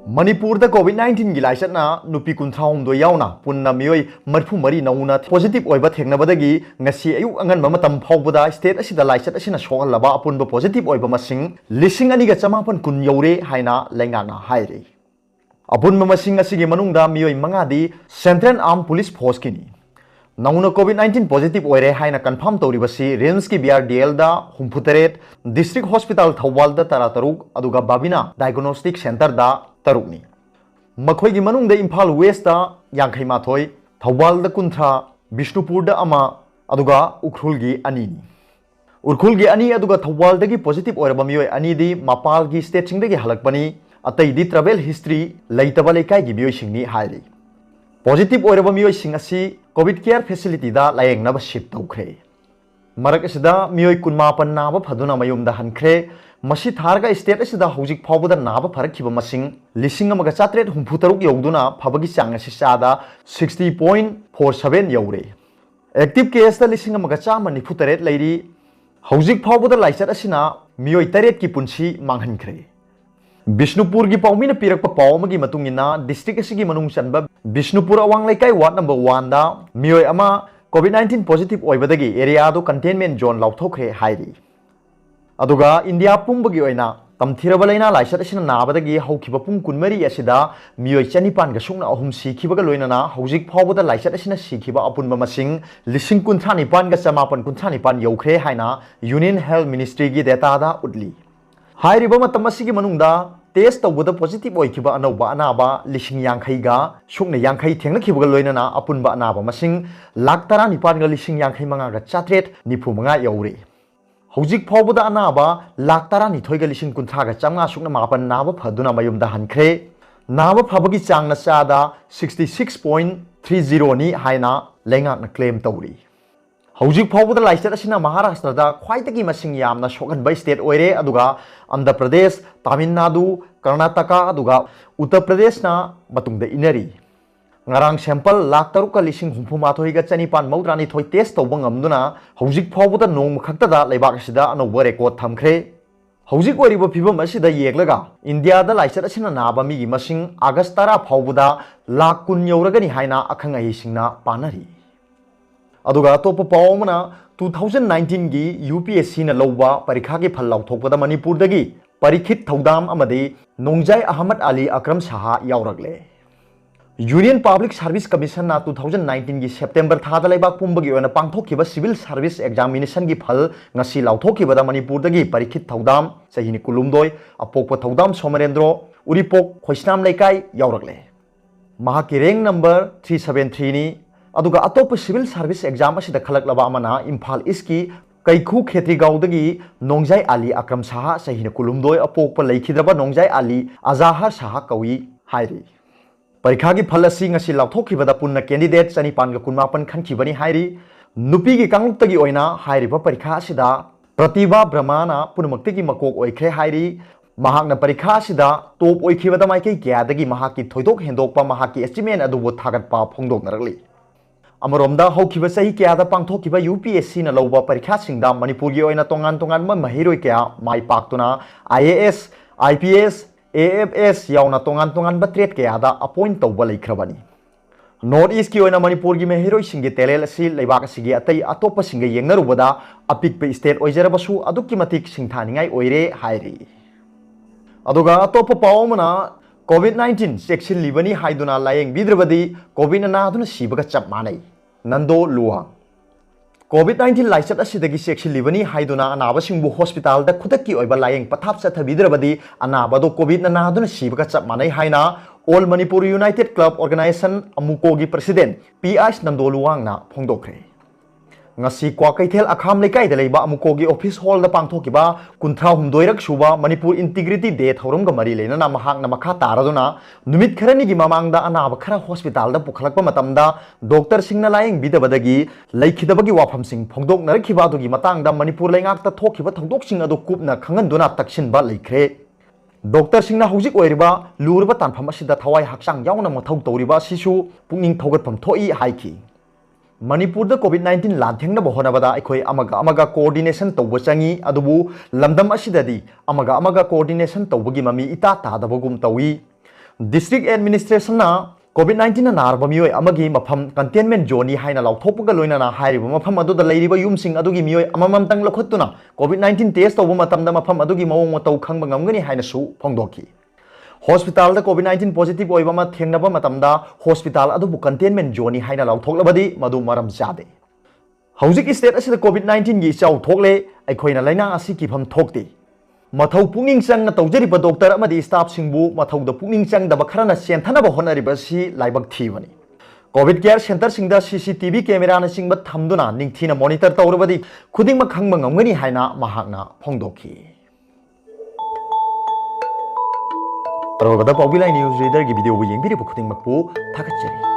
मणिपुर कोविड-19 की लाइसना नुपी कुंथाहुमदो यावना पुन्ना मियोय मरफु मरी नौना positive ओइबा थेंगनबदगी ngasi ayu angan matam phawbada state asida laisat asina sohalaba apunba positive oiba masing lising ani ga chamapan kun yore haina lengana haire apunba masing asigi manungda miyoy mangadi Central Armed Police Force kini nauna COVID-19 positive oire haina confirm tawribasi RIMS ki BRDL da humphuteret district hospital Thawal da tarataruk aduga Babina diagnostic center da tarukni makhoi gi manung da Imphal West da yankhai mathoi Thawal da kunthra Bishnupur da ama aduga Ukhrul gi ani ni Ukhrul gi ani aduga Thawal da gi positive oire ba miyoi ani di Mapal gi state sing da gi halakpani atai di travel history leitaba lekai gi miyoi sing ni hairi positive oiraba miyoi sing asi covid care facility da layeng na ba ship tawkhre marak asida miyoi kunmapan na ba phaduna mayum da hankhre masi tharga state asida hojik phawbada na ba farakhiba masing lising amaga chatret humputaruk yogduna phabagi chang asi sada 60.47 yore active case da lising amaga chama nifutaret leiri hojik phawbada laisat asina miyoi taret ki punsi manghankhre Bishnupur की पाउमीना पिरक पाउ की मतुंगिना district असिगी मनुंग चनबा Bishnupur awang laikai ward number 1 दा मियोय अमा COVID-19 पॉजिटिव ओइबदगी एरिया दो कंटेनमेंट जोन लाउथोखरे हाइरी अदुगा इंडिया पुंबगी ओइना तमथिरबा लेना लाइसत असिना नाबदगी हौखिबा पुंग कुनमरी असिदा मियोय चनिपान गा सुंगना अहुम सिखिबगा लोइनाना हौजिक फावबदा लाइसत असिना सिखिबा अपुनबा मसिंग लिसिंग कुंथानिपान गा चमापन कुंथानिपान यौखरे हाइना यूनियन हेल्थ मिनिस्ट्री की डेटा दा उडली हाइरिबा मतम असिगी मनुंगदा टेस्ट तौबदा पॉजिटिव ओइखिबा अनौबा अनाबा लिसिंग यांखैगा सुकना यांखै थेंगनखिबगा लोइनाना अपुनबा अनाबा मसिंग लाख 19 गा लिसिंग यांखै मंगा गा चात्रेट निफु मंगा यौरे हौजिक फावबदा अनाबा लाख 12 गा लिसिंग कुंथा गा चांगा सुकना मापन नाबा फदुना मयुमदा हनख्रे नाबा फबगी चांगना चादा 66.30 नि हाइना लेंगाकना क्लेम तौरी हौजिक फावबदा लाइसत असिना महाराष्ट्र दा ख्वाइतगी मसिंग यामना सोगनबा स्टेट ओइरे अदुगा आंध्र प्रदेश तमिलनाडु कर्नाटका अदुगा उत्तर प्रदेश ना मतुंगदा इनरी ngarang sample लाख 3 का लिसिंग हुंफुमाथोइ गा चनिपान मौद्रानी थोइ टेस्ट तौबा ngamduna हौजिक फावबदा नोंग खक्ता दा लेबाक असिदा अनौबा रेकॉर्ड थमख्रे हौजिक ओइरिबा फिबम असिदा येगलगा इंडिया दा लाइसत असिना नाबा मिगी मसिंग अगस्त 10 फावबदा लाख 10 यौरगनी हाइना अखंग अहिसिंगना पानरी अदुगा तोप पावमना 2019 की UPSC ना लौबा परीक्षा की फल लाउथोकपदा मणिपुर दगी परीक्षित थौदाम अमदि नोंजाय अहमद अली अक्रम शाह यावरगले यूनियन पब्लिक सर्विस कमीशन ना 2019 की सेप्टेम्बर थादा लेबाक पुंबगी ओना पांगथोखिबा सिविल सर्विस एग्जामिनेशन की फल ngasi लाउथोखिबदा मणिपुर दगी परीक्षित थौदाम सहिनि कुलुमदोय अपोकप थौदाम सोमरेंद्र उरिपोक खोइसनाम लेकाय यावरगले महाकी रैंक नंबर 373 नि अदुगा अतोप सिविल सर्विस एग्जाम असिदा खलकलबा अमना इम्फाल ईस्ट की कैखु खेत्रीगावदगी नोंजाय अली अक्रम शाह सहिन कुलुमदोय अपोकप लेखिद्रबा नोंजाय अली अजाहर शाह कवि हाइरी परीक्षा की फल असि ngasi लाउथोखिबदा पुन्ना कैंडिडेट चनिपान गा कुनमापन खनखिबनी हाइरी नुपी की कांगुक्तगी ओइना हाइरिबा परीक्षा असिदा प्रतिभा ब्रह्माना पुनमक्तिगी मकोक ओइख्रे हाइरी महाकना परीक्षा असिदा टॉप ओइखिबदा माइकै क्यादगी महाकी थोइदोक हेंदोकपा महाकी एस्टिमेट अदुबो थागतपा फोंदोकनरगली अमरोमदा हौखिबा सही क्यादा पांगथोखिबा UPSC ना लौबा परीक्षा सिंगदा मणिपुर की ओइना तोंगान तोंगान महिरोय क्या माइ पाक्तुना IAS IPS AFS यावना तोंगान तोंगान बत्रेट क्यादा अपॉइंट तौबा लेख्रबनी नॉर्थ ईस्ट की ओइना मणिपुर की महिरोय सिंगे टेलेल असि लेबाक सिगे अतै अतोप सिंगे येंगनरुबदा अपिकपे स्टेट ओइजरबसु अदुक्की मतिक सिंथानिंगाय ओइरे हाइरी अदुगा अतोप पावमना COVID-19 सेक्शन लिबनी हाइदुना लायेंग बिद्रबदी कोविड नादुना सिबगा चप मानै नंदो लुआ COVID-19 लाइसत असिदगी सेक्शन लिबनी हाइदुना अनाबसिंगबु हॉस्पिटल दा खुदक्की ओइबा लायेंग पथाप चथबिद्रबदी अनाबदो कोविड नादुना सिबगा चप मानै हाइना all Manipur united club organisation अमुकोगी president PIS Nando लुवांगना फोंदोखरे ngasi kwa kaithel akham lekai da leiba amukogi office hall da pangthokiba 93 suba manipur integrity day thorum ga mari leina na mahak na makha taraduna numit kharani gi mamang da anaba khara hospital da pukhalakpa matamda doctor singna layeng bidabadagi leikhidabagi wafam sing phongdok narakhiba dugi matang da manipur leingak ta thokiba thongdok sing adu kupna khangan duna taksin ba leikhre doctor singna hojik oiriba lurba tanpham asida thawai hakchang yauna mathau toriba sisu pungning thogatpham thoi haiki Manipur COVID-19 लांथेंगना बहोनबदा अखोई अमगा coordination तौब चंगी लमदम असिददी अमगा coordination तौबगी mummy इता तादबगुम तौई District Administration na COVID-19 na narba miyoy amagi mafam containment zone ni haina lauthokpaga loina na hairiba mafam aduda leiriba yumsing adugi miyoy amamam tang lakhottuna COVID-19 test tawba matamda mafam adugi mawong matau khangba ngamgani haina su phongdoki hospital da COVID-19 positive oiba ma thengnaba matamda hospital adubu containment zone ni haina lauthoklabadi madu maram jade hauzik state asida COVID-19 gi chau thokle aikhoina laina asi ki pham thokti mathau puning chang na tawjariba doctor amadi staff singbu mathau da puning chang da bakharana senthana ba honariba si laibak thibani covid care center singda CCTV camera na singba thamduna ningthina monitor tawrabadi khudingma khangma ngamgani haina mahakna phongdokhi Tarwada Paubilai News Reader gi video bu yengbiri bu khudingmakpu thakachari